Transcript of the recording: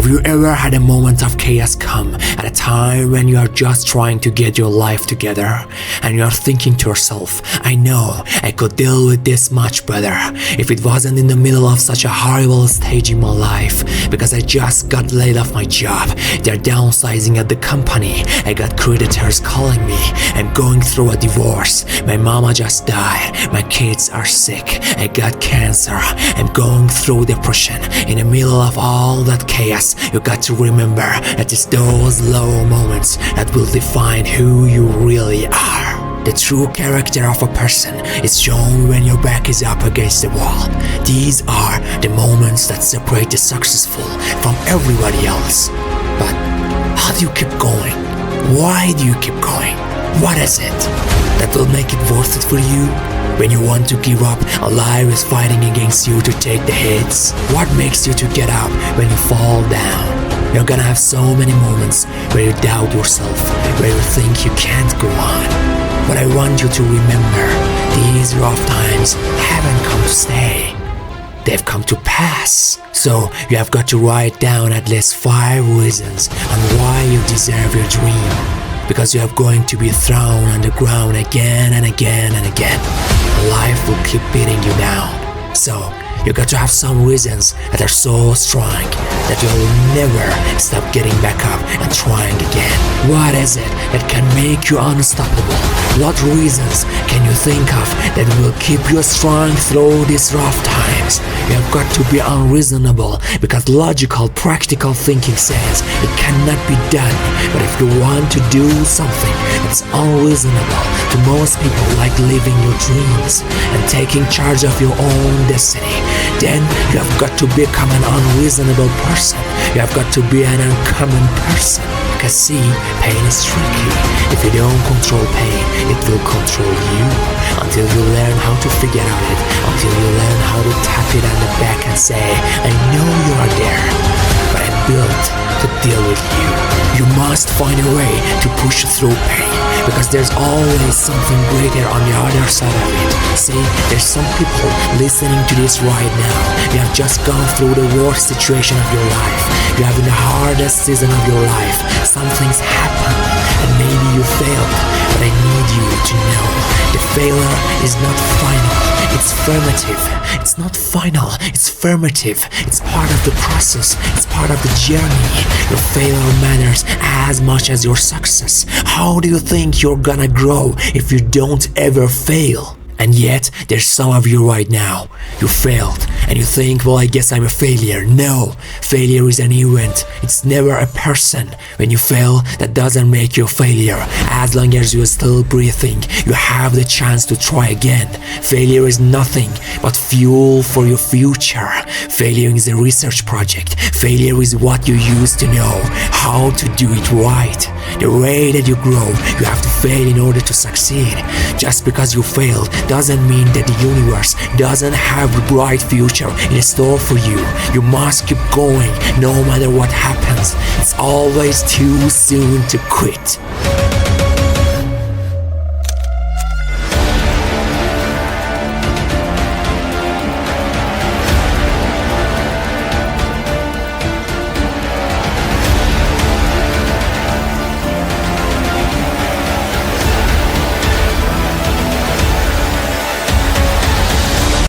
you ever had a moment of chaos come at a time when you are just trying to get your life together and you are thinking to yourself, I know I could deal with this much better if it wasn't in the middle of such a horrible stage in my life because I just got laid off my job, they're downsizing at the company, I got creditors calling me, I'm going through a divorce, my mama just died, my kids are sick, I got cancer, I'm going through depression. In the middle of all that chaos, you got to remember that it's those low moments that will define who you really are. The true character of a person is shown when your back is up against the wall. These are the moments that separate the successful from everybody else. But how do you keep going? Why do you keep going? What is it that will make it worth it for you? When you want to give up, life is fighting against you to take the hits. What makes you to get up when you fall down? You're gonna have so many moments where you doubt yourself, where you think you can't go on. But I want you to remember, these rough times haven't come to stay. They've come to pass. So you have got to write down at least 5 reasons on why you deserve your dream. Because you are going to be thrown on the ground again and again and again. Life will keep beating you down. So you got to have some reasons that are so strong that you'll never stop getting back up and trying again. What is it that can make you unstoppable? What reasons can you think of that will keep you strong through these rough times? You have got to be unreasonable because logical, practical thinking says it cannot be done. But if you want to do something that's unreasonable to most people, like living your dreams and taking charge of your own destiny, then you have got to become an unreasonable person. You have got to be an uncommon person. Because see, pain is tricky. If you don't control pain, it will control you. Until you learn how to figure out it, until you learn how to tap it on the back and say, I know you are there, but I'm built to deal with you. You must find a way to push through pain, because there's always something greater on the other side of it. See, there's some people listening to this right now. You have just gone through the worst situation of your life. You have in the hardest season of your life. Something's happened and maybe you failed, but I need you to know the failure is not final. It's formative. It's not final. It's formative. It's part of the process. It's part of the journey. Your failure matters as much as your success. How do you think you're gonna grow if you don't ever fail? And yet, there's some of you right now, you failed, and you think, well, I guess I'm a failure. No, failure is an event. It's never a person. When you fail, that doesn't make you a failure. As long as you're still breathing, you have the chance to try again. Failure is nothing but fuel for your future. Failure is a research project. Failure is what you use to know how to do it right. The way that you grow, you have to fail in order to succeed. Just because you failed doesn't mean that the universe doesn't have a bright future in store for you. You must keep going no matter what happens. It's always too soon to quit.